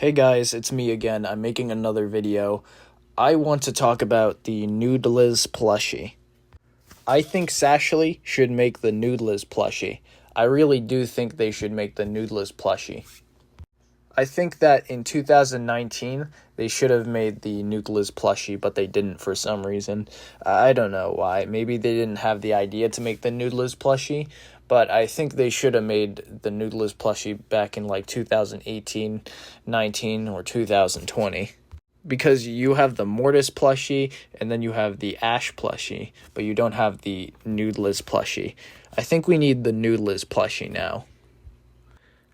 Hey guys, it's me again. I'm making another video. I want to talk about the Newdlez plushie. I think Sashly should make the Newdlez plushie. I really do think they should make the Newdlez plushie. I think that in 2019, they should have made the Newdlez plushie, but they didn't for some reason. I don't know why. Maybe they didn't have the idea to make the Newdlez plushie, but I think they should have made the Newdlez plushie back in like 2018, 19, or 2020. Because you have the Mortis plushie, and then you have the Ash plushie, but you don't have the Newdlez plushie. I think we need the Newdlez plushie now.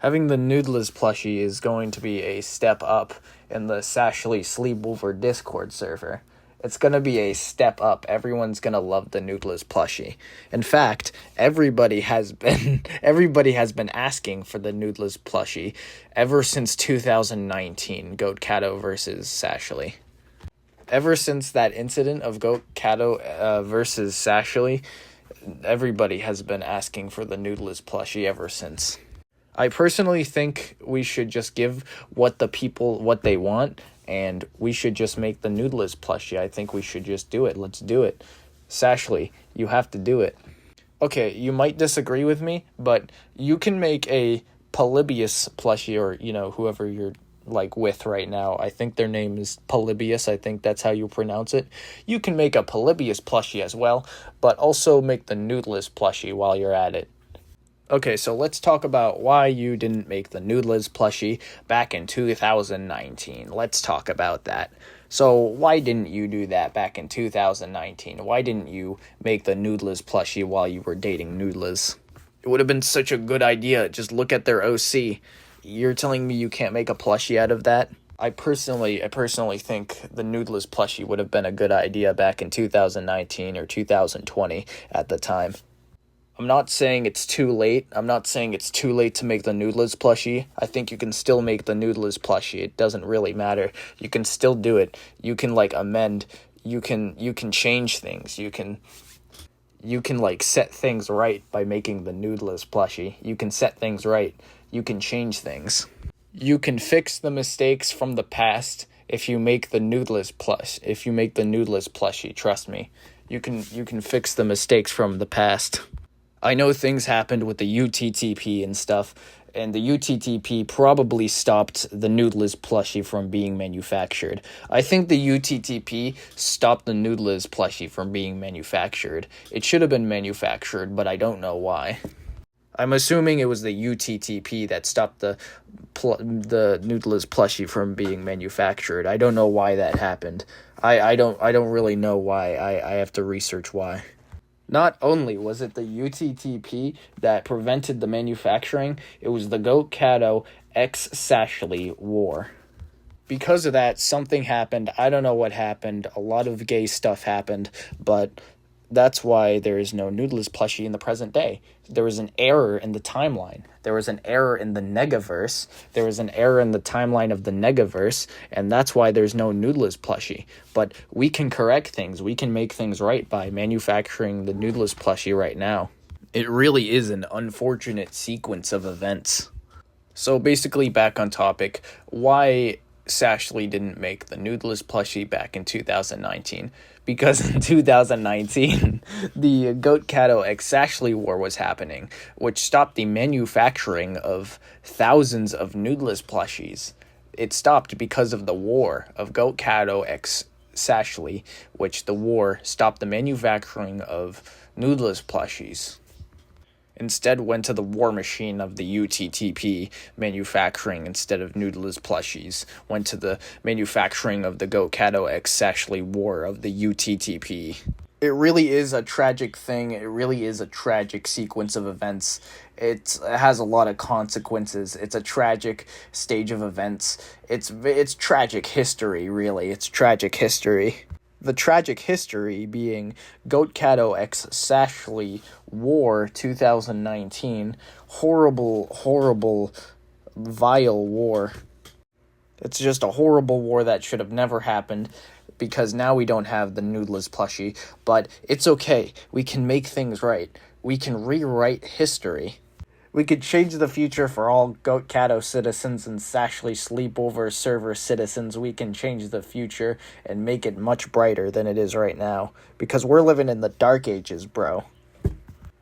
Having the Newdlez plushie is going to be a step up in the Sashly Sleepover Discord server. It's going to be a step up. Everyone's going to love the Newdlez plushie. In fact, everybody has been asking for the Newdlez plushie ever since 2019, Goat Cato versus Sashly. Ever since that incident of Goat Cato versus Sashly, everybody has been asking for the Newdlez plushie ever since. I personally think we should just give what the people what they want, and we should just make the Newdlez plushie. I think we should just do it. Let's do it. Sashly, you have to do it. Okay, you might disagree with me, but you can make a Polybius plushie, or, whoever you're with right now. I think their name is Polybius. I think that's how you pronounce it. You can make a Polybius plushie as well, but also make the Newdlez plushie while you're at it. Okay, so let's talk about why you didn't make the Newdlez plushie back in 2019. Let's talk about that. So why didn't you do that back in 2019? Why didn't you make the Newdlez plushie while you were dating Newdlez? It would have been such a good idea. Just look at their OC. You're telling me you can't make a plushie out of that? I personally think the Newdlez plushie would have been a good idea back in 2019 or 2020 at the time. I'm not saying it's too late. I'm not saying it's too late to make the Newdlez plushie. I think you can still make the Newdlez plushie. It doesn't really matter. You can still do it. You can amend. You can change things. You can set things right by making the Newdlez plushie. You can set things right. You can change things. You can fix the mistakes from the past if you make the Newdlez plushie. Trust me. You can fix the mistakes from the past. I know things happened with the UTTP and stuff, and the UTTP probably stopped the Newdlez plushie from being manufactured. I think the UTTP stopped the Newdlez plushie from being manufactured. It should have been manufactured, but I don't know why. I'm assuming it was the UTTP that stopped the Newdlez plushie from being manufactured. I don't know why that happened. I don't really know why. I have to research why. Not only was it the UTTP that prevented the manufacturing, it was the Goat Cato x Sashly war. Because of that, something happened. I don't know what happened. A lot of gay stuff happened, but that's why there is no Newdlez plushie in the present day. There was an error in the timeline. There was an error in the Negaverse. There was an error in the timeline of the Negaverse, and that's why there's no Newdlez plushie. But we can correct things. We can make things right by manufacturing the Newdlez plushie right now. It really is an unfortunate sequence of events. So basically, back on topic, why Sashly didn't make the Newdlez plushie back in 2019. Because in 2019, the Goat Cato x Sashly war was happening, which stopped the manufacturing of thousands of Newdlez plushies. It stopped because of the war of Goat Cato x Sashly, which the war stopped the manufacturing of Newdlez plushies. Instead went to the war machine of the UTTP manufacturing instead of Newdlez plushies. Went to the manufacturing of the Goat Cato x Sashly war of the UTTP. It really is a tragic thing. It really is a tragic sequence of events. It has a lot of consequences. It's a tragic stage of events. It's tragic history, really. It's tragic history. The tragic history being Goat Cato x Sashly War 2019. Horrible, vile war. It's just a horrible war that should have never happened, because now we don't have the Newdlez plushie, but it's okay. We can make things right. We can rewrite history. We could change the future for all Goat Caddo citizens and Sashley Sleepover server citizens. We can change the future and make it much brighter than it is right now. Because we're living in the dark ages, bro.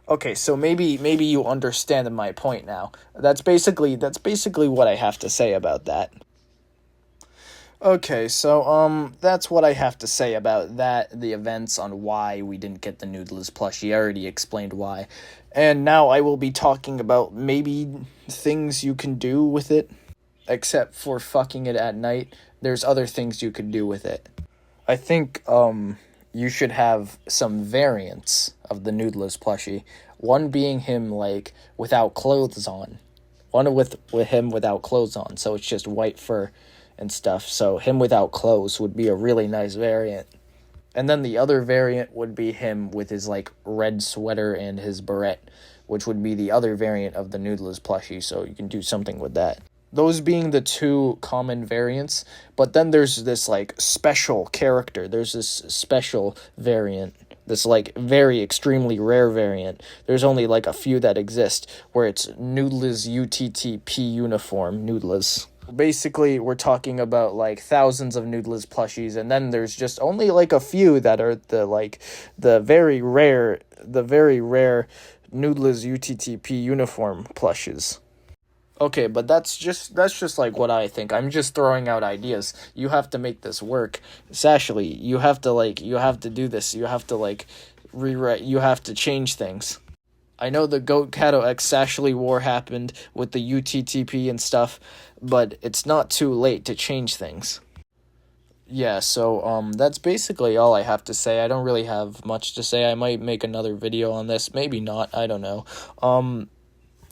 Okay, so maybe you understand my point now. That's basically what I have to say about that. Okay, so that's what I have to say about that, the events on why we didn't get the Newdlez plushie. I already explained why. And now I will be talking about maybe things you can do with it. Except for fucking it at night, there's other things you could do with it. I think you should have some variants of the Newdlez plushie. One being him like without clothes on. One with him without clothes on, so it's just white fur and stuff. So him without clothes would be a really nice variant. And then the other variant would be him with his like red sweater and his beret, which would be the other variant of the Newdlez plushie, so you can do something with that. Those being the two common variants, but then there's this like special character. There's this special variant, this like very extremely rare variant. There's only like a few that exist, where it's Newdlez UTTP uniform, Newdlez. Basically, we're talking about like thousands of Newdlez plushies, and then there's just only like a few that are the very rare Newdlez UTTP uniform plushes. Okay, but that's just like what I think. I'm just throwing out ideas. You have to make this work. Sashley, you have to do this. You have to like rewrite. You have to change things. I know the Goat Caddo X Sashley war happened with the UTTP and stuff, but it's not too late to change things. Yeah, so that's basically all I have to say. I don't really have much to say. I might make another video on this, maybe not. I don't know.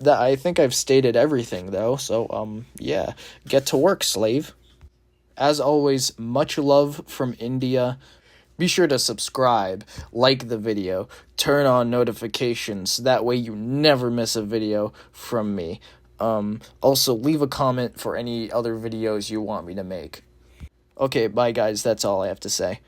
I think I've stated everything though. So yeah, get to work, slave. As always, much love from India. Be sure to subscribe, like the video, turn on notifications, that way you never miss a video from me. Also, leave a comment for any other videos you want me to make. Okay, bye guys, that's all I have to say.